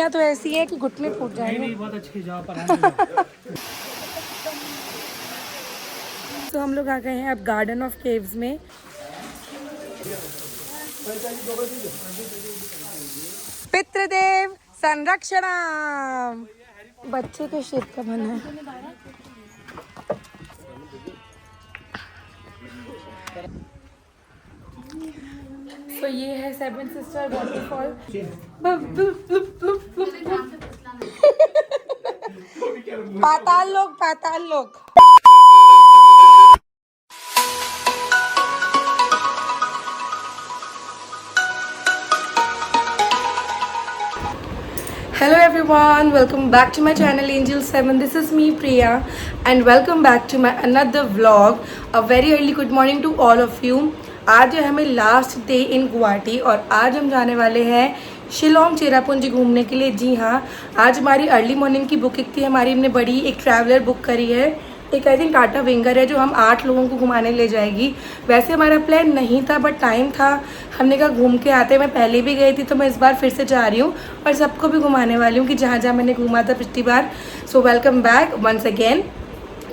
सीढ़ियाँ तो ऐसी हैं कि घुटने फूट जाएंगे। बहुत अच्छी जगह पर तो हम लोग आ गए हैं अब गार्डन ऑफ केव्स में। पितृदेव संरक्षणम, बच्चे के शेप का बना है। तो ये है सेवन सिस्टर वाटरफॉल। पाताल लोक, पाताल लोक। Hello everyone, welcome back to my channel Angel 7. This is me Priya and welcome back to my another vlog. A very early good morning to all of you. आज है हमें last day in Guwahati और आज हम जाने वाले हैं शिलोंग चेरापूंजी घूमने के लिए। जी हाँ, आज हमारी अर्ली मॉर्निंग की बुकिंग थी। हमारी हमने बड़ी एक ट्रैवलर बुक करी है, एक आई थिंक टाटा विंगर है जो हम 8 लोगों को घुमाने ले जाएगी। वैसे हमारा प्लान नहीं था बट टाइम था, हमने कहा घूम के आते। मैं पहले भी गई थी तो मैं इस बार फिर से जा रही हूँ और सबको भी घुमाने वाली हूँ कि जहाँ जहाँ मैंने घूमा था पिछली बार। So welcome back once again.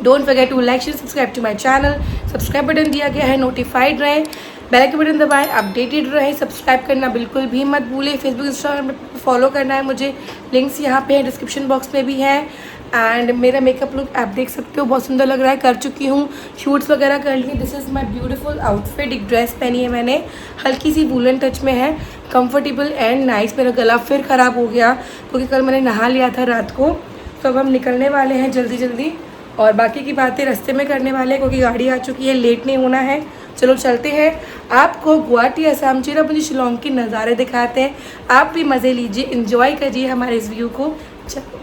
Don't forget to like share subscribe to my channel. Subscribe button दिया गया है, नोटिफाइड रहें, बेल के बटन दबाएं, अपडेटेड रहें। सब्सक्राइब करना बिल्कुल भी मत भूलें। फेसबुक इंस्टाग्राम पर फॉलो करना है मुझे, लिंक्स यहाँ पे हैं, डिस्क्रिप्शन बॉक्स में भी हैं। एंड मेरा मेकअप लुक आप देख सकते हो, बहुत सुंदर लग रहा है। कर चुकी हूँ, शूट्स वगैरह कर लिए। This is my beautiful outfit. एक ड्रेस पहनी है मैंने, हल्की सी वूलन टच में है, कंफर्टेबल एंड नाइस। मेरा गला फिर ख़राब हो गया क्योंकि कल मैंने नहा लिया था रात को। तो अब हम निकलने वाले हैं जल्दी जल्दी और बाकी की बातें रास्ते में करने वाले हैं क्योंकि गाड़ी आ चुकी है, लेट नहीं होना है। चलो चलते हैं, आपको गुवाहाटी असम चेरापूंजी शिलोंग के नज़ारे दिखाते हैं। आप भी मज़े लीजिए, इंजॉय करिए हमारे इस व्यू को। चलो,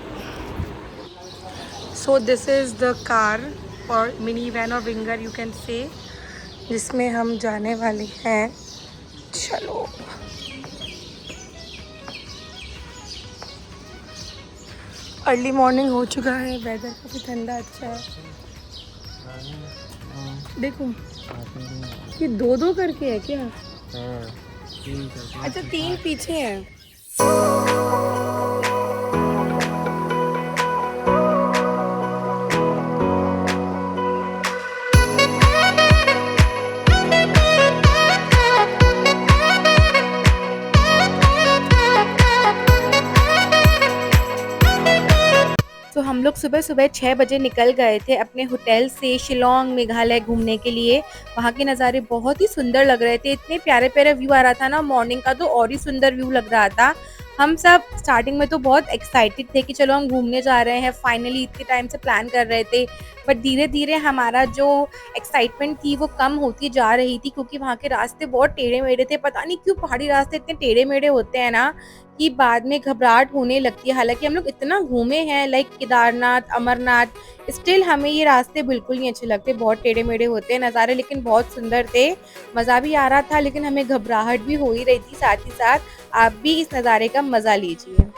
so this is the car और मिनी वैन और विंगर यू कैन से, जिसमें हम जाने वाले हैं। चलो अर्ली मॉर्निंग हो चुका है, वेदर काफ़ी ठंडा अच्छा है। देखो ये दो दो करके है क्या? अच्छा 3 पीछे हैं। तो हम लोग सुबह सुबह 6 बजे निकल गए थे अपने होटल से शिलोंग मेघालय घूमने के लिए। वहाँ के नज़ारे बहुत ही सुंदर लग रहे थे, इतने प्यारे प्यारे व्यू आ रहा था ना, मॉर्निंग का तो और ही सुंदर व्यू लग रहा था। हम सब स्टार्टिंग में तो बहुत एक्साइटेड थे कि चलो हम घूमने जा रहे हैं, फाइनली इतने टाइम से प्लान कर रहे थे। बट धीरे धीरे हमारा जो एक्साइटमेंट थी वो कम होती जा रही थी क्योंकि वहाँ के रास्ते बहुत टेढ़े मेढ़े थे। पता नहीं क्यों पहाड़ी रास्ते इतने टेढ़े मेढ़े होते हैं ना कि बाद में घबराहट होने लगती है। हालांकि हम लोग इतना घूमे हैं लाइक केदारनाथ, अमरनाथ, स्टिल हमें ये रास्ते बिल्कुल नहीं अच्छे लगते, बहुत टेढ़े मेढ़े होते हैं। नज़ारे लेकिन बहुत सुंदर थे, मज़ा भी आ रहा था लेकिन हमें घबराहट भी हो ही रही थी साथ ही साथ। आप भी इस नज़ारे का मज़ा लीजिए।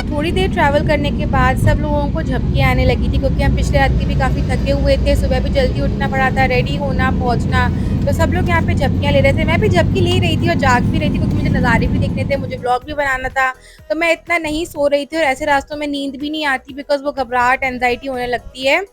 थोड़ी देर ट्रैवल करने के बाद सब लोगों को झपकी आने लगी थी क्योंकि हम पिछले रात के भी काफ़ी थके हुए थे। सुबह भी जल्दी उठना पड़ा था, रेडी होना, पहुंचना, तो सब लोग यहाँ पे झपकियाँ ले रहे थे। मैं भी झपकी ले रही थी और जाग भी रही थी क्योंकि मुझे नज़ारे भी देखने थे, मुझे ब्लॉग भी बनाना था। तो मैं इतना नहीं सो रही थी और ऐसे रास्तों में नींद भी नहीं आती बिकॉज वो घबराहट, एनजाइटी होने लगती है।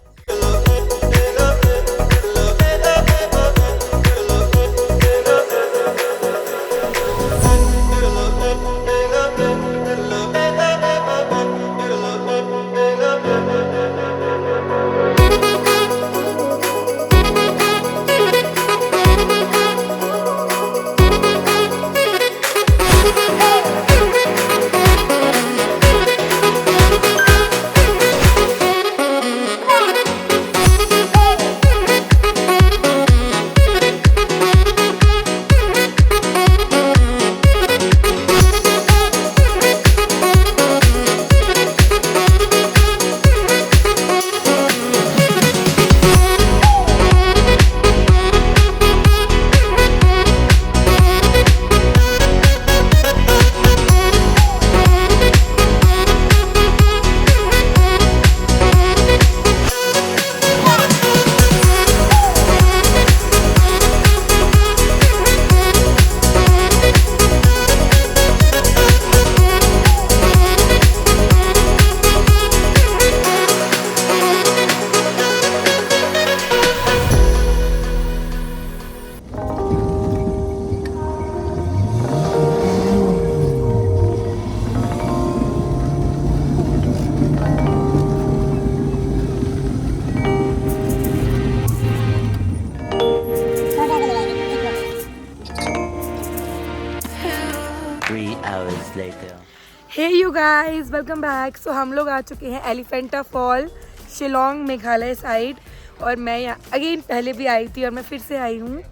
हे यू गाइस, वेलकम बैक। सो हम लोग आ चुके हैं एलिफेंटा फॉल, शिलोंग मेघालय साइड। और मैं यहाँ अगेन पहले भी आई थी और मैं फिर से आई हूँ।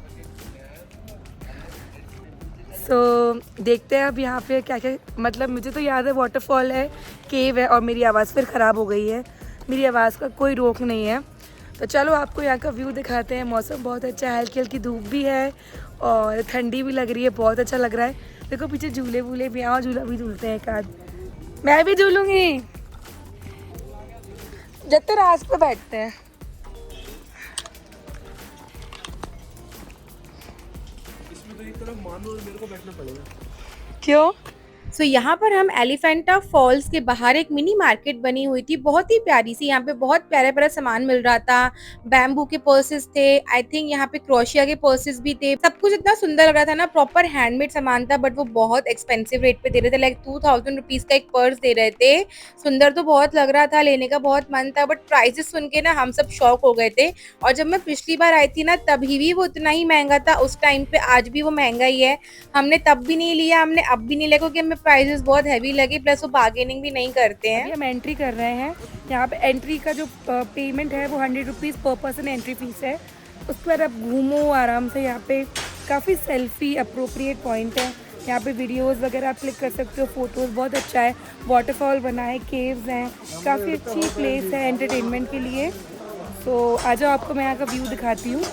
सो देखते हैं अब यहाँ पे क्या क्या, मतलब मुझे तो याद है वाटरफॉल है, केव है, और मेरी आवाज़ फिर ख़राब हो गई है। मेरी आवाज़ का कोई रोक नहीं है। तो चलो आपको यहाँ का व्यू दिखाते हैं। मौसम बहुत अच्छा है, हल्की हल्की धूप भी है और ठंडी भी लग रही है, बहुत अच्छा लग रहा है। देखो पीछे झूले वूले भी हैं, और झूला भी झूलते हैं एक आध। मैं भी झूलूंगी। जब तो रात पे बैठते हैं। इसमें तो एक तरफ मान लो मेरे को बैठना पड़ेगा। क्यों? सो यहाँ पर हम एलिफेंटा फॉल्स के बाहर एक मिनी मार्केट बनी हुई थी, बहुत ही प्यारी सी। यहाँ पे बहुत प्यारा प्यारा सामान मिल रहा था। बैम्बू के पर्सेस थे, आई थिंक यहाँ पे क्रोशिया के पर्सेस भी थे। सब कुछ इतना सुंदर लग रहा था ना, प्रॉपर हैंडमेड सामान था, बट वो बहुत एक्सपेंसिव रेट पे दे रहे थे। लाइक 2000 रुपीज का एक पर्स दे रहे थे। सुंदर तो बहुत लग रहा था, लेने का बहुत मन था, बट प्राइसेस सुन के ना हम सब शॉक हो गए थे। और जब मैं पिछली बार आई थी ना, तभी भी वो उतना ही महंगा था उस टाइम पे, आज भी वो महंगा ही है। हमने तब भी नहीं लिया, हमने अब भी नहीं लिया, क्योंकि हमें प्राइसेस बहुत हैवी लगे, प्लस वो बार्गेनिंग भी नहीं करते हैं। अभी हम एंट्री कर रहे हैं। यहाँ पे एंट्री का जो पेमेंट है वो 100 रुपीज़ पर पर्सन एंट्री फीस है। उसके बाद आप घूमो आराम से। यहाँ पे काफ़ी सेल्फी अप्रोप्रिएट पॉइंट है। यहाँ पे वीडियोस वगैरह आप क्लिक कर सकते हो, फोटोज़ बहुत अच्छा है। वाटरफॉल बना है, केव्स हैं, काफ़ी अच्छी प्लेस है एंटरटेनमेंट के लिए। तो आ जाओ, आपको मैं यहाँ का व्यू दिखाती हूँ।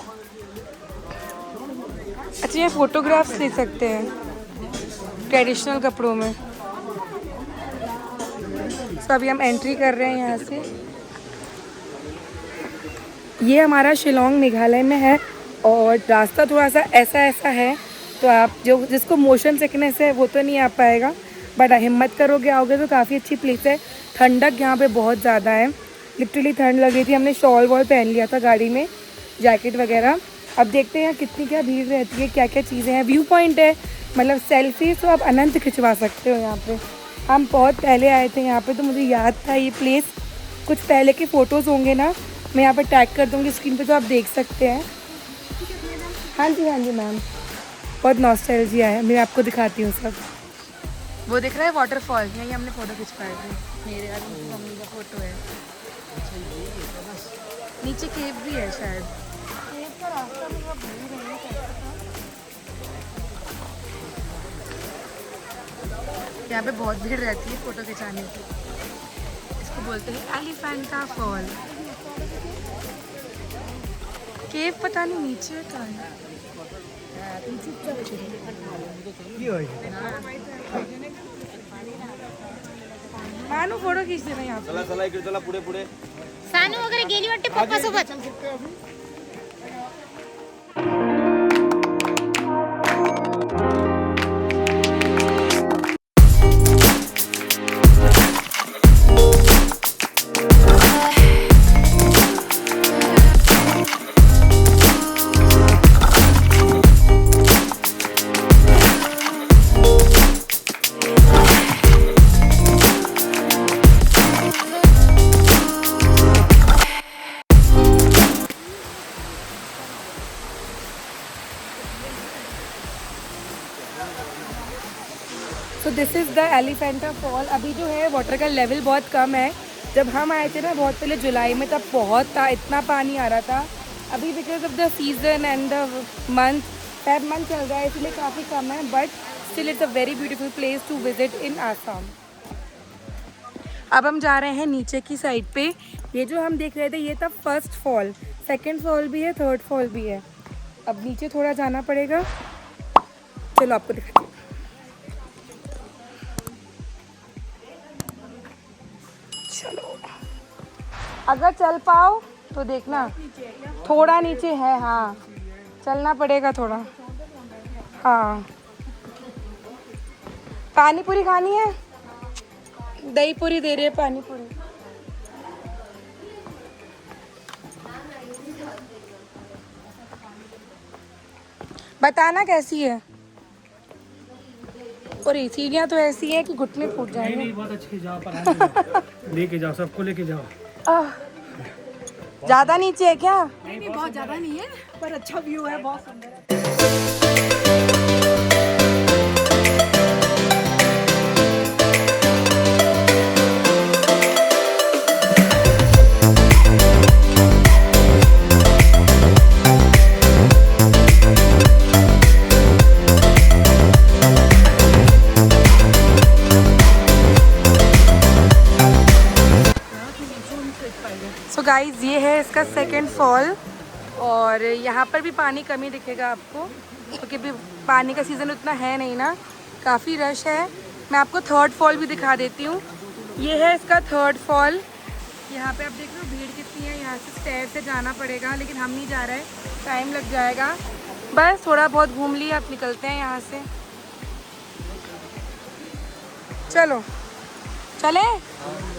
अच्छा, ये फोटोग्राफ्स ले सकते हैं ट्रेडिशनल कपड़ों में। तो अभी हम एंट्री कर रहे हैं यहाँ से। ये हमारा शिलोंग मेघालय में है और रास्ता थोड़ा सा ऐसा है, तो आप जिसको मोशन सिकनेस है वो तो नहीं आ पाएगा, बट हिम्मत करोगे आओगे तो काफ़ी अच्छी प्लेस है। ठंडक यहाँ पे बहुत ज़्यादा है, लिटरली ठंड लग रही थी। हमने शॉल वॉल पहन लिया था गाड़ी में, जैकेट वगैरह। अब देखते हैं यहाँ कितनी क्या भीड़ रहती है, क्या क्या चीज़ें हैं। व्यू पॉइंट है, मतलब सेल्फी तो आप अनंत खिंचवा सकते हो यहाँ पे। हम बहुत पहले आए थे यहाँ पे, तो मुझे याद था ये प्लेस। कुछ पहले के फ़ोटोज़ होंगे ना, मैं यहाँ पर टैग कर दूँगी स्क्रीन पे, तो आप देख सकते हैं। हाँ जी मैम, बहुत नॉस्टैल्जिया है। मैं आपको दिखाती हूँ सब। वो दिख रहा है वाटरफॉल, यहीं हमने फ़ोटो खिंचवाए थे। मेरे और मेरी मम्मी का फ़ोटो है। नीचे केव भी है शायद। केव का रास्ता मतलब भूल गई हूँ। यहाँ पे बहुत भीड़ रहती है फ़ोटो खिंचाने की। इसको बोलते हैं एलिफेंटा फॉल। केव पता नहीं नीचे का है। मानू फोटो खींचते ना यहाँ पे। चला पुढे पुढे। सानू वगैरे गेली वाटते पप्पा सोबत. So this is the Elephanta fall. अभी जो है वाटर का लेवल बहुत कम है। जब हम आए थे ना बहुत पहले जुलाई में, तब बहुत था, इतना पानी आ रहा था। अभी because of the season and the month, Feb month चल रहा है, इसलिए काफ़ी कम है, but still it's a very beautiful place to visit in Assam. अब हम जा रहे हैं नीचे की साइड पे। ये जो हम देख रहे थे ये था फर्स्ट फॉल, सेकेंड फॉल भी है, थर्ड फॉल भी है। अब नीचे थोड़ा जाना पड़ेगा, चलो आपको दिखाती हूँ। चलो, अगर चल पाओ तो देखना, थोड़ा नीचे है। हाँ, चलना पड़ेगा थोड़ा। हाँ, पानी पूरी खानी है, दही पूरी दे रही है, पानी पूरी। बताना कैसी है। और ये सीढ़ियाँ तो ऐसी है कि घुटने फूट जाएंगे। नहीं बहुत अच्छी जाओ पर लेके जाओ, सबको लेके जाओ। ज़्यादा नीचे है क्या? नहीं बहुत ज्यादा नहीं है, पर अच्छा व्यू है, बहुत सुंदर है. का सेकंड फॉल और यहाँ पर भी पानी कम ही दिखेगा आपको क्योंकि अभी पानी का सीज़न उतना है नहीं ना, काफ़ी रश है। मैं आपको थर्ड फॉल भी दिखा देती हूँ। ये है इसका थर्ड फॉल। यहाँ पे आप देख रहे हो भीड़ कितनी है। यहाँ से स्टेयर से जाना पड़ेगा लेकिन हम नहीं जा रहे, टाइम लग जाएगा। बस थोड़ा बहुत घूम लिया, आप निकलते हैं यहाँ से। चलो चले,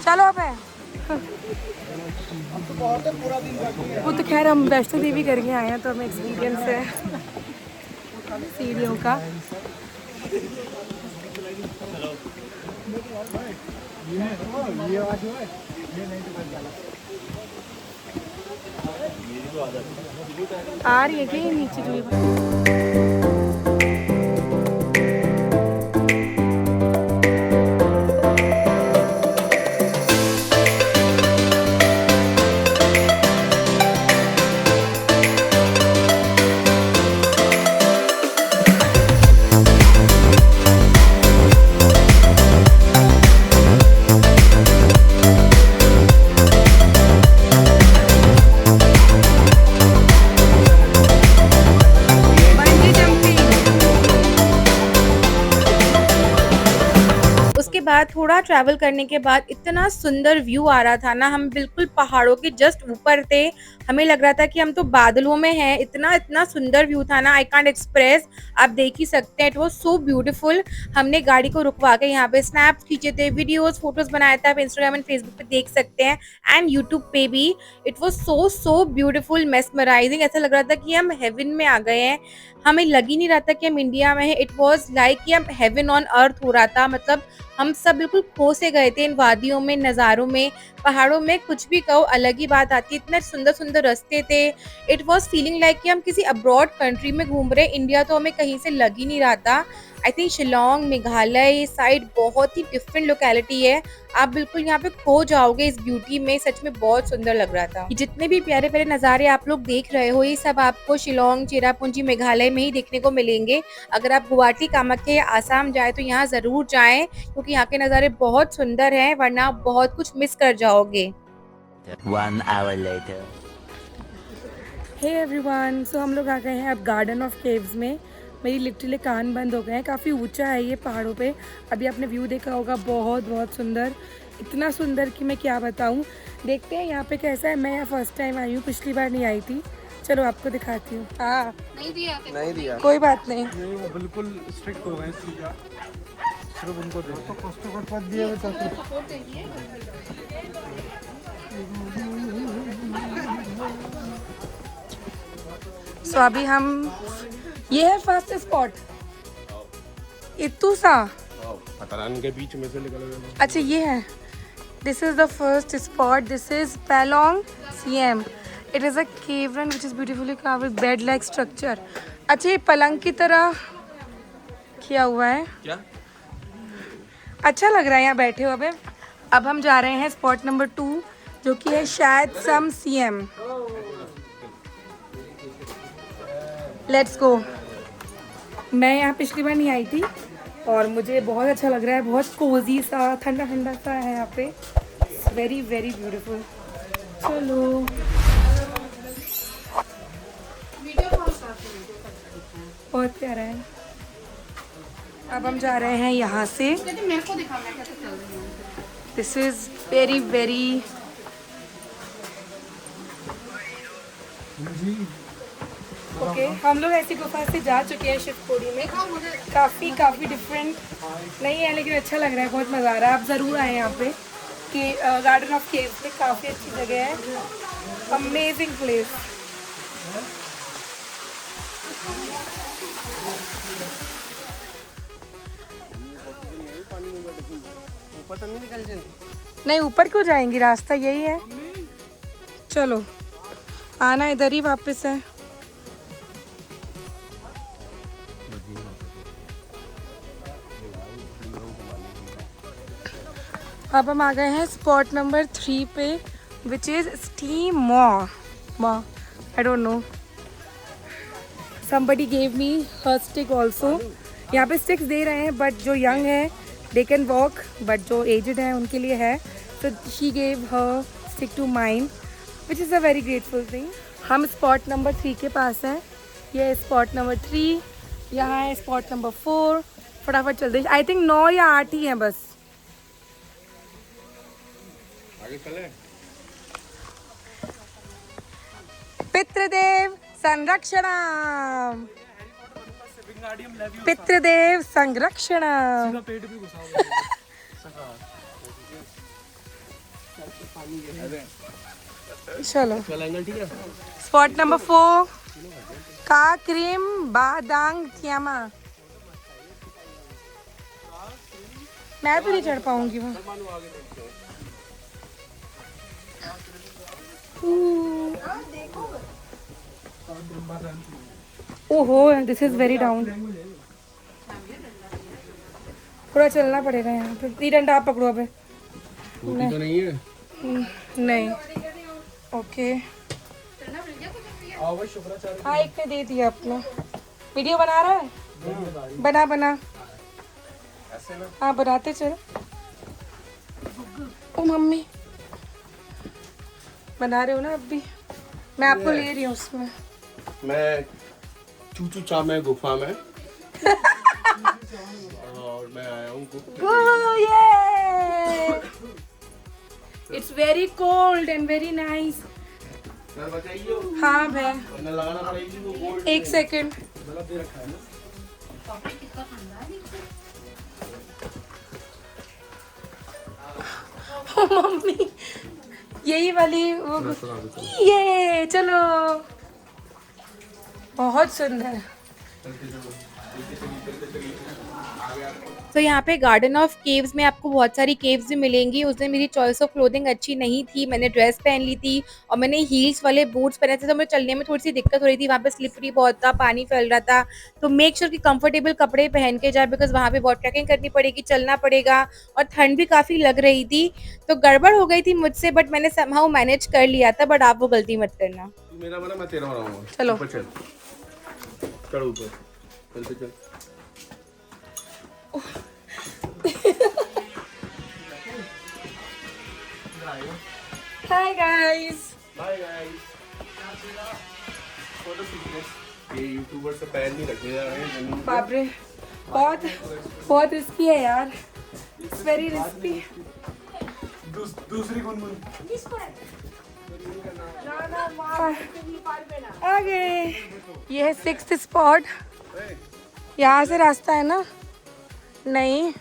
चलो अब है। वो तो खैर हम वैष्णो देवी करके आए हैं तो हमें एक्सपीरियंस है सीढ़ियों का। आ रही है कि नीचे जो बाद थोड़ा ट्रैवल करने के बाद इतना सुंदर व्यू आ रहा था ना, हम बिल्कुल पहाड़ों के जस्ट ऊपर थे। हमें लग रहा था कि हम तो बादलों में हैं। इतना इतना सुंदर व्यू था ना, आई कांट एक्सप्रेस। आप देख ही सकते हैं, इट वाज सो ब्यूटीफुल। हमने गाड़ी को रुकवा के यहाँ पे स्नैप्स खींचे थे, वीडियोस फोटोज बनाया था। आप इंस्टाग्राम एंड फेसबुक पे देख सकते हैं एंड यूट्यूब पे भी। It was so beautiful, mesmerising. ऐसा लग रहा था कि हम हेवन में आ गए हैं। हमें लग ही नहीं रहा था कि हम इंडिया में हैं। इट वाज लाइक कि हम हेवन ऑन अर्थ हो रहा था। मतलब हम सब बिल्कुल खो से गए थे इन वादियों में, नज़ारों में, पहाड़ों में। कुछ भी कहो, अलग ही बात आती है। इतने सुंदर सुंदर रास्ते थे। इट वाज फीलिंग लाइक कि हम किसी अब्रॉड कंट्री में घूम रहे। इंडिया तो हमें कहीं से लग ही नहीं रहा था। I think Shillong, Meghalaya side बहुत ही डिफरेंट लोकेलिटी है। आप बिल्कुल यहाँ पे खो जाओगे इस ब्यूटी में। सच में बहुत सुंदर लग रहा था। जितने भी प्यारे प्यारे नज़ारे आप लोग देख रहे हो, ये सब आपको शिलोंग, चेरापूंजी, मेघालय में ही देखने को मिलेंगे। अगर आप गुवाहाटी, कामाख्या या आसाम जाए तो यहाँ ज़रूर जाएं क्योंकि यहाँ के नज़ारे बहुत सुंदर हैं, वरना आप बहुत कुछ मिस कर जाओगे। 1 hour later. हे एवरीवन, सो हम लोग आ गए हैं अब गार्डन ऑफ केव्स में। मेरी लिटरली कान बंद हो गए हैं। काफ़ी ऊंचा है ये पहाड़ों पे। अभी आपने व्यू देखा होगा, बहुत बहुत सुंदर, इतना सुंदर कि मैं क्या बताऊं। देखते हैं यहाँ पे कैसा है। मैं यहाँ फर्स्ट टाइम आई हूँ, पिछली बार नहीं आई थी। चलो आपको दिखाती हूँ। हाँ, नहीं दिया कोई बात नहीं। वो बिल्कुल स्ट्रिक्ट हो गए, सिर्फ उनको सो अभी हम, ये है फर्स्ट स्पॉट इतू सा, के बीच में से निकल गए। अच्छा ये है, this is the first spot. This is पैलोंग सीएम। It is a cave run which is beautifully carved bed like structure. अच्छा ये पलंग की तरह किया हुआ है, क्या अच्छा लग रहा है यहाँ बैठे हुए। अब हम जा रहे हैं स्पॉट नंबर 2 जो कि है शायद सम सीएम। Let's go. मैं यहाँ पिछली बार नहीं आई थी और मुझे बहुत अच्छा लग रहा है। बहुत कोजी सा, ठंडा ठंडा सा है यहाँ पे। Very very beautiful. चलो बहुत प्यारा है। अब हम जा रहे हैं यहाँ से। This is very very okay. हम लोग ऐसी गुफा से जा चुके हैं शिवपुरी में। काफ़ी डिफरेंट नहीं है लेकिन अच्छा लग रहा है, बहुत मज़ा आ रहा है। आप ज़रूर आए यहाँ पे कि गार्डन ऑफ केव्स में। काफ़ी अच्छी जगह है, अमेजिंग प्लेस। नहीं ऊपर क्यों जाएंगी, रास्ता यही है। चलो आना इधर ही वापस है। अब हम आ गए हैं स्पॉट नंबर 3 पे विच इज़ स्टीम मॉ। I don't know, somebody gave me her stick also। यहाँ पे स्टिक्स दे रहे हैं बट जो यंग है दे कैन वॉक, बट जो एजड है उनके लिए है। तो she gave her stick to mine. Which is a very grateful thing. हम स्पॉट नंबर 3 के पास हैं। ये है स्पॉट नंबर 3, यहाँ है स्पॉट नंबर 4। फटाफट चलते हैं। आई थिंक 9 या 8 ही हैं बस। पितृदेव संरक्षणम, पितृदेव संरक्षणम। पेट भी घुसा हुआ चलो है। ठीक है। स्पॉट नंबर 4 का क्रीम बादांग थियामा। मैं तो नहीं चढ़ पाऊंगी वहाँ। ओहो, दिस इज वेरी डाउन। थोड़ा चलना पड़ेगा यहाँ पे। ये डंडा आप पकड़ो अबे। तो नहीं है। नहीं, ओके। हाँ, एक ने दे दिया अपना। वीडियो बना रहा है? बना बना। हाँ, बनाते चल। ओ मम्मी, बना रहे हो ना अब भी? मैं आपको ले रही हूँ उसमें। मैं चूचू चामे गुफा में और मैं आया हूँ it's very cold and very nice. हाँ भाई, लगाना पड़ेगी वो गोल्ड। एक सेकेंड। मम्मी, यही वाली वो। ये चलो, बहुत सुंदर। तो यहाँ पे गार्डन ऑफ केव्स में आपको बहुत सारी केव्स भी मिलेंगी। उस दिन मेरी चॉइस ऑफ क्लोथिंग अच्छी नहीं थी, मैंने ड्रेस पहन ली थी और मैंने हील्स वाले बूट्स पहने थे, तो मुझे चलने में थोड़ी सी दिक्कत हो रही थी। वहाँ पे स्लिपरी बहुत था, पानी फैल रहा था। तो मेक श्योर कि कंफर्टेबल कपड़े पहन के जाए, बिकॉज वहाँ पे बहुत ट्रैकिंग करनी पड़ेगी, चलना पड़ेगा और ठंड भी काफ़ी लग रही थी। तो गड़बड़ हो गई थी मुझसे, बट मैंने समहाउ मैनेज कर लिया था। बट आप वो गलती मत करना। मेरा बना, मैं तेरा बनाऊंगा। चलो। ऊपर चल, चढ़ ऊपर, चलते चल। Hi guys. Bye guys. Photo fitness, ये यूट्यूबर से पैर नहीं रखने जा रहे हैं जमीन पे। बाप रे, बहुत बहुत रिस्की है यार। It's very risky. दूसरी गुनगुन। आ गए। ये है 6th स्पॉट। यहाँ से रास्ता है ना? नहीं।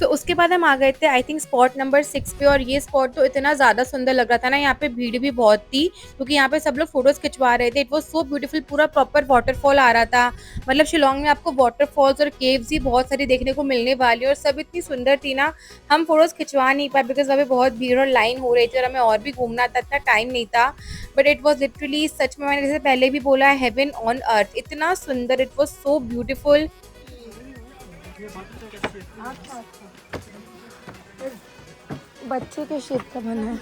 तो उसके बाद हम आ गए थे आई थिंक स्पॉट नंबर 6 पे। और ये स्पॉट तो इतना ज़्यादा सुंदर लग रहा था ना, यहाँ पे भीड़ भी बहुत थी क्योंकि यहाँ पे सब लोग फोटोज खिंचवा रहे थे। इट वाज सो ब्यूटीफुल, पूरा प्रॉपर वाटरफॉल आ रहा था। मतलब शिलोंग में आपको वाटरफॉल्स और केव्स ही बहुत सारी देखने को मिलने वाली और सब इतनी सुंदर थी ना, हम फोटोज खिंचवा नहीं पाए बिकॉज वहाँ पे बहुत भीड़ और लाइन हो रही थी और हमें और भी घूमना था, इतना टाइम नहीं था। बट इट वॉज लिटरली, सच में मैंने जैसे पहले भी बोला, हेवन ऑन अर्थ। इतना सुंदर, इट वॉज सो ब्यूटीफुल। बच्चे के शेप का बना है।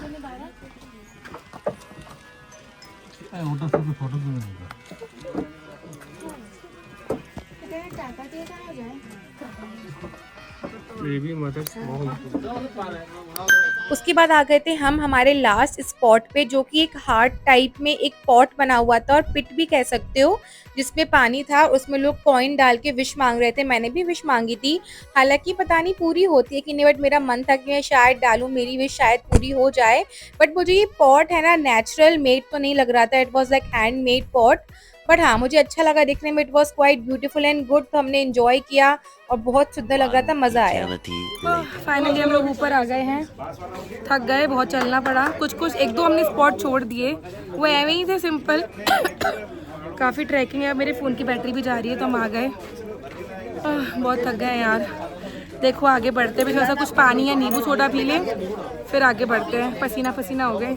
Baby mother small. उसके बाद आ गए थे हम हमारे लास्ट स्पॉट पे, जो कि एक हार्ट टाइप में एक पॉट बना हुआ था और पिट भी कह सकते हो, जिसमें पानी था। उसमें लोग कॉइन डाल के विश मांग रहे थे। मैंने भी विश मांगी थी, हालांकि पता नहीं पूरी होती है कि नहीं, बट मेरा मन था कि मैं शायद डालूं, मेरी विश शायद पूरी हो जाए। बट मुझे ये पॉट है ना, नेचुरल मेड तो नहीं लग रहा था। It was like hand made pot. But हाँ, मुझे अच्छा लगा देखने में। It was quite beautiful and good. तो हमने एंजॉय किया और बहुत सुंदर लग रहा था, मज़ा आया। Eternity later. फाइनली हम लोग ऊपर आ गए हैं। थक गए, बहुत चलना पड़ा। कुछ एक दो हमने स्पॉट छोड़ दिए, वो ऐवे ही थे, सिंपल। काफ़ी ट्रैकिंग है। मेरे फ़ोन की बैटरी भी जा रही है, तो हम आ गए। बहुत थक गए यार। देखो आगे बढ़ते भी, थोड़ा सा कुछ पानी या नींबू सोडा पी लें, फिर आगे बढ़ते हैं। पसीना पसीना हो गए।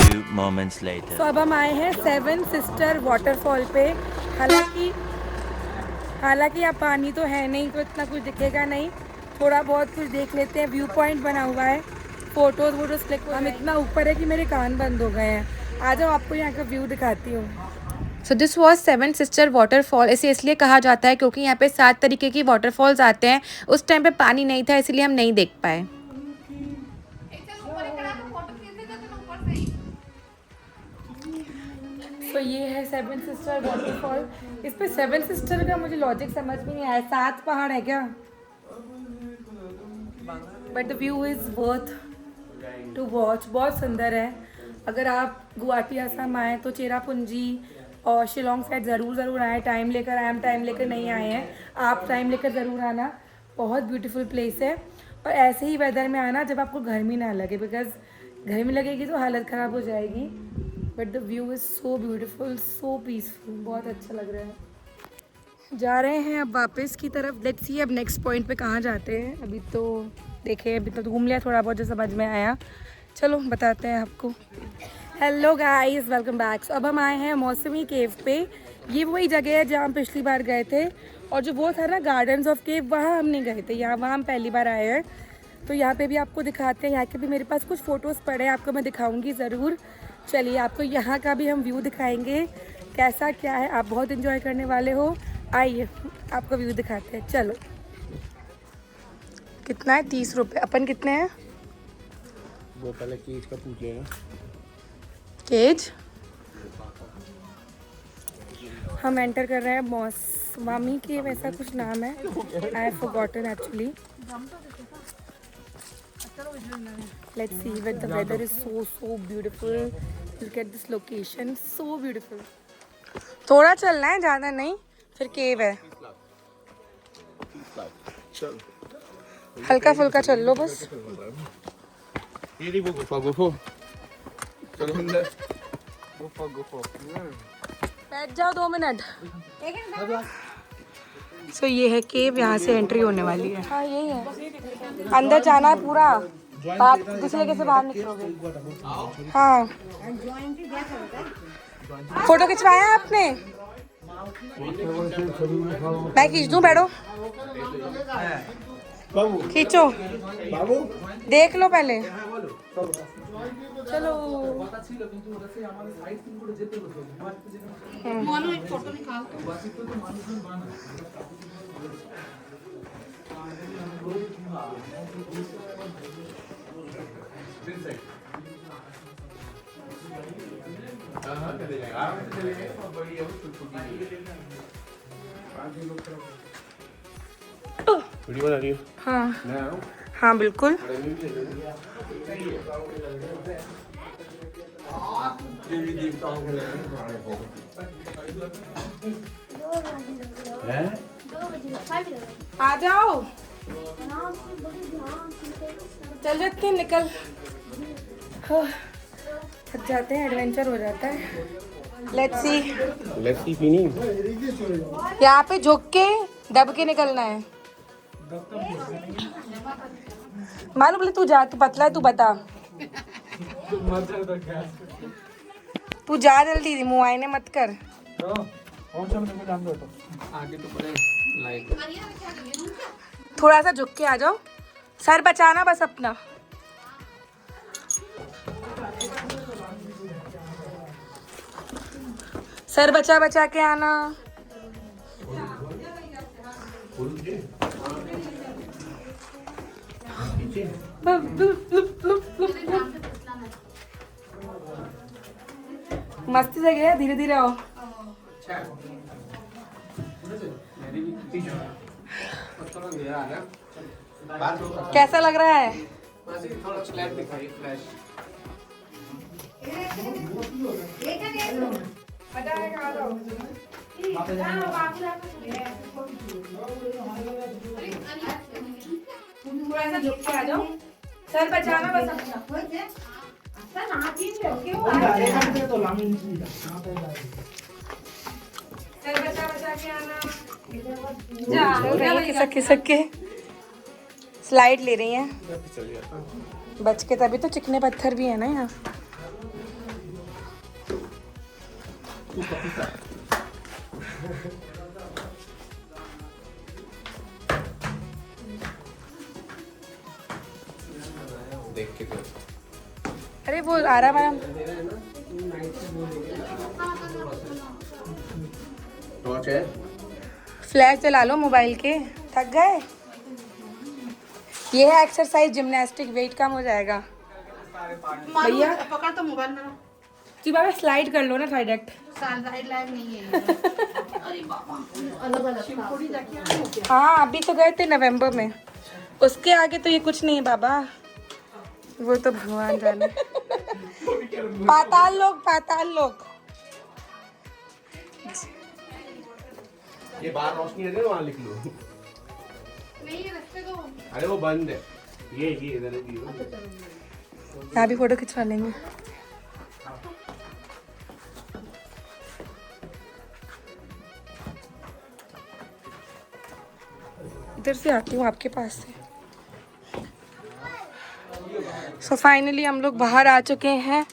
Few moments later. तो अब हम आए हैं 7 सिस्टर वाटरफॉल पे। हालांकि यहाँ पानी तो है नहीं, तो इतना कुछ दिखेगा नहीं। थोड़ा बहुत कुछ देख लेते हैं। व्यू पॉइंट बना हुआ है, फोटोज वोटोज क्लिक। हम इतना ऊपर है कि मेरे कान बंद हो गए हैं। आ जाओ, आपको यहाँ का व्यू दिखाती हूँ। So this was 7 sister waterfall. इसे इसलिए कहा जाता है क्योंकि यहाँ पे 7 तरीके की वाटरफॉल्स आते हैं। उस टाइम पे पानी नहीं था, इसलिए हम नहीं देख पाए। तो ये है 7 सिस्टर वाटरफॉल। इस पे 7 सिस्टर का मुझे लॉजिक समझ में नहीं आया। 7 पहाड़ है क्या? But the view is worth to watch. बहुत सुंदर है। अगर आप गुवाहाटी असम आए तो चेरापूंजी और शिलोंग साइड ज़रूर आए। टाइम लेकर आए, हम टाइम लेकर नहीं आए हैं। आप टाइम लेकर ज़रूर आना। बहुत ब्यूटीफुल प्लेस है। और ऐसे ही वेदर में आना जब आपको गर्मी ना लगे, बिकॉज गर्मी लगेगी तो हालत ख़राब हो जाएगी। But the view is so beautiful, so peaceful. बहुत अच्छा लग रहा है। जा रहे हैं अब वापस की तरफ। लेट्स सी अब नेक्स्ट पॉइंट पे कहाँ जाते हैं। अभी तो देखें, अभी तो घूम लिया थोड़ा बहुत जो समझ में आया। चलो बताते हैं आपको। Hello guys, welcome back. So अब हम आए हैं मौसमी केव पे। ये वही जगह है जहाँ हम पिछली बार गए थे। और जो वो था ना गार्डन्स ऑफ केव, वहाँ हम नहीं गए थे। वहाँ हम पहली बार आए हैं। तो यहाँ पे भी आपको दिखाते हैं। यहाँ के भी मेरे पास कुछ फ़ोटोज़ पड़े हैं, आपको मैं दिखाऊँगी ज़रूर। चलिए आपको यहाँ का भी हम व्यू दिखाएँगे, कैसा क्या है। आप बहुत इन्जॉय करने वाले हो। आइए आपको व्यू दिखाते हैं। चलो। कितना है? 30 रुपये। अपन कितने हैं? वो पहले केज का पूछ लेना। केज हम एंटर कर रहे हैं मौसमी के, वैसा कुछ नाम है। I have forgotten actually. Let's see with the weather is so beautiful. Look at this location, so beautiful. थोड़ा चलना है, ज़्यादा नहीं। फिर केव है, हल्का फुल्का चल लो बस। ये नहीं वो गुफा चलो अंदर। गुफा बैठ जाओ 2 मिनट। सो ये है केव, यहाँ से एंट्री होने वाली है। हाँ यही है, अंदर जाना है पूरा। आप दूसरे कैसे बाहर निकलोगे? हाँ। फोटो खिंचवाया आपने? मैं खींच दूँ? बैठो, खींचो, देख लो पहले। चलो। वीडियो बना रही हो? हाँ हाँ बिल्कुल। आ जाओ, चल जाते हैं, निकल। थक जाते हैं, एडवेंचर हो जाता है। लेट्स सी पीनी। यहाँ पे झुक के दब के निकलना है। मानो बोले तू जा, तू पतला है, तू बता। तू जा जल्दी, मुआयने मत कर। थोड़ा सा झुक के आ जाओ, सर बचाना बस अपना। सर बचा बचा के आना। मस्ती से गया, धीरे धीरे आओ। कैसा लग रहा है? थोड़ा सा झुक के आ जाओ, सर बचाना बस अपना। सर बचा बचा के आना। खिसक के स्लाइड ले रही हैं बच के, तभी तो चिकने पत्थर भी है ना यहाँ। देख के तो अरे वो आ रहा मैडम। टॉर्च है। फ्लैश जला लो मोबाइल के, थक गए। ये है एक्सरसाइज जिम्नास्टिक, वेट कम हो जाएगा। भैया पकड़ तो मोबाइल मेरा जी बाबा स्लाइड कर लो ना डायरेक्ट। साइड लाइव नहीं है अरे बाबा अलग अलग शिवपुरी जाके हाँ अभी तो गए थे नवंबर में, उसके आगे तो ये कुछ नहीं है बाबा, वो तो भगवान जाने। पाताल लोक, पाताल लोक। ये बाहर रोशनी है ना, वहाँ लिख लो। नहीं रखते तो अरे वो बंद है। ये इधर है ये। यहाँ भी फोटो खिंचवा लेंगे। इधर से आती हूँ आपके पास से। सो फाइनली हम लोग बाहर आ चुके हैं।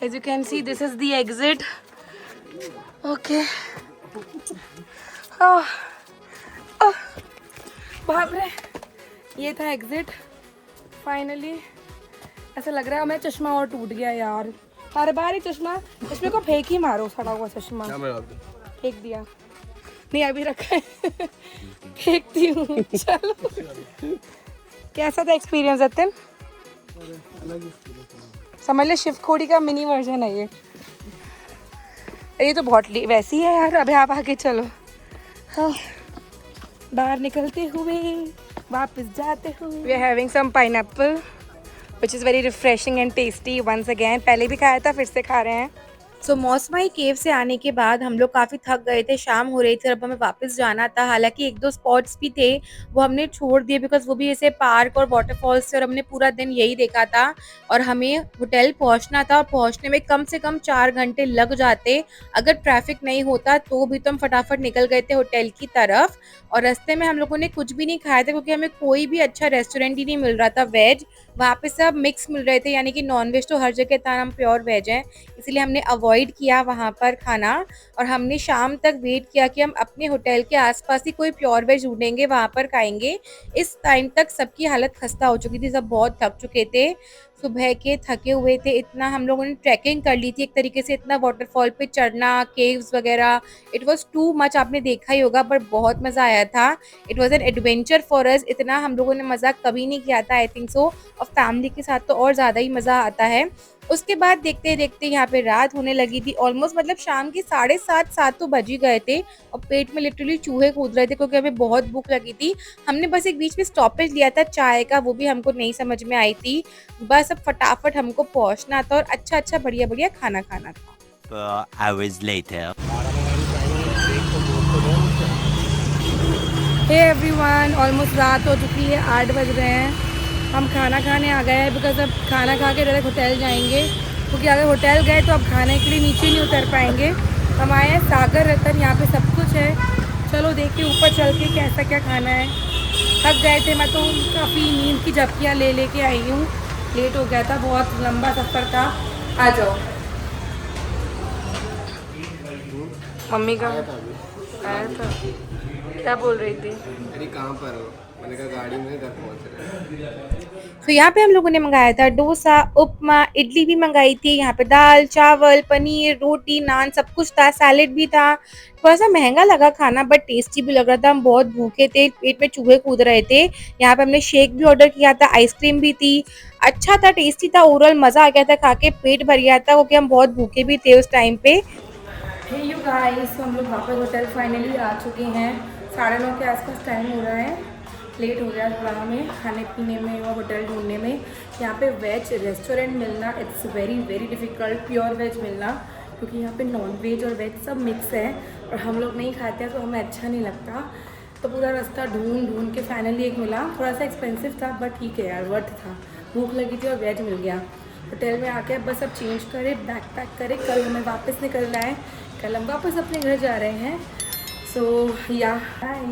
As you can see this is the exit. Okay बाप रे, ये था एग्जिट। फाइनली ऐसा लग रहा है मेरा चश्मा और टूट गया यार, हर बार ही चश्मे को फेंक ही मारो, सड़ा हुआ चश्मा फेंक दिया। नहीं अभी रखा है फेंकती हूँ। चलो कैसा था एक्सपीरियंस अतन? समझ ले शिवखोड़ी का मिनी वर्जन है ये तो बहुत वैसी है यार। अभी आप आगे चलो। हाँ बाहर निकलते हुए वापस जाते हुए we are having some pineapple which is very refreshing and tasty once again. पहले भी खाया था, फिर से खा रहे हैं। सो मौसमाई केव से आने के बाद हम लोग काफ़ी थक गए थे, शाम हो रही थी, अब हमें वापस जाना था। हालांकि एक दो स्पॉट्स भी थे वो हमने छोड़ दिए बिकॉज वो भी ऐसे पार्क और वाटरफॉल्स थे और हमने पूरा दिन यही देखा था और हमें होटल पहुंचना था और पहुंचने में कम से कम 4 घंटे लग जाते अगर ट्रैफिक नहीं होता तो भी। तो हम फटाफट निकल गए थे होटल की तरफ और रास्ते में हम लोगों ने कुछ भी नहीं खाया था क्योंकि हमें कोई भी अच्छा रेस्टोरेंट ही नहीं मिल रहा था वेज। वहाँ पे सब मिक्स मिल रहे थे, यानी कि नॉन वेज तो हर जगह था, हम प्योर वेज हैं, इसलिए हमने अवॉइड किया वहाँ पर खाना। और हमने शाम तक वेट किया कि हम अपने होटल के आसपास ही कोई प्योर वेज ढूंढेंगे, वहाँ पर खाएंगे। इस टाइम तक सबकी हालत खस्ता हो चुकी थी, सब बहुत थक चुके थे, सुबह के थके हुए थे। इतना हम लोगों ने ट्रैकिंग कर ली थी एक तरीके से, इतना वाटरफॉल पे चढ़ना, केव्स वगैरह, इट वाज टू मच। आपने देखा ही होगा, पर बहुत मज़ा आया था। It was an adventure for us. इतना हम लोगों ने मज़ा कभी नहीं किया था आई थिंक सो, और फैमिली के साथ तो और ज़्यादा ही मज़ा आता है। उसके बाद देखते देखते यहाँ पे रात होने लगी थी ऑलमोस्ट, मतलब शाम के 7:30 तो बज ही गए थे और पेट में लिटरली चूहे कूद रहे थे क्योंकि हमें बहुत भूख लगी थी। हमने बस एक बीच में स्टॉपेज लिया था चाय का, वो भी हमको नहीं समझ में आई थी। बस अब फटाफट हमको पहुंचना था और अच्छा बढ़िया बढ़िया खाना खाना था। Hours later. Hey everyone, almost रात हो चुकी है, 8 बज रहे हैं। हम खाना खाने आ गए हैं बिकॉज अब खाना खा के डायरेक्ट होटल जाएंगे, क्योंकि अगर होटल गए तो अब खाने के लिए नीचे नहीं उतर पाएंगे। हम आए हैं सागर रतन, यहाँ पे सब कुछ है। चलो देखिए ऊपर चल के कैसा क्या खाना है। थक गए थे, मैं तो काफ़ी नींद की झपकियाँ ले के आई हूँ, लेट हो गया था, बहुत लंबा सफ़र था। आ जाओ। मम्मी का आया था, क्या बोल रही थी? अरे कहाँ पर हो? मैंने कहा गाड़ी में, घर पहुँच रहे हैं। तो यहाँ पे हम लोगों ने मंगाया था डोसा, उपमा, इडली भी मंगाई थी। यहाँ पे दाल चावल पनीर रोटी नान सब कुछ था, सैलेड भी था। थोड़ा सा महंगा लगा खाना बट टेस्टी भी लग रहा था। हम बहुत भूखे थे, पेट में चूहे कूद रहे थे। यहाँ पे हमने शेक भी ऑर्डर किया था, आइसक्रीम भी थी, अच्छा था, टेस्टी था, ओवरऑल मजा आ गया था, खा के पेट भर गया था क्योंकि हम बहुत भूखे भी थे उस टाइम पे। हे यू गाइस, हम लोग वापस होटल फाइनली आ चुके हैं। 9:30 के आसपास टाइम हो रहा है, लेट हो गया थोड़ा हमें खाने पीने में और होटल ढूंढने में। यहाँ पे वेज रेस्टोरेंट मिलना it's very very difficult, pure veg मिलना, क्योंकि यहाँ पे नॉन वेज और वेज सब मिक्स है और हम लोग नहीं खाते हैं तो हमें अच्छा नहीं लगता। तो पूरा रास्ता ढूंढ के फाइनली एक मिला, थोड़ा सा एक्सपेंसिव था बट ठीक है यार, वर्थ था। भूख लगी थी और वेज मिल गया। होटल में आके बस अब चेंज करें, बैग पैक करें, कल हमें वापस निकलना है, कल हम वापस अपने घर जा रहे हैं। सो या बाय।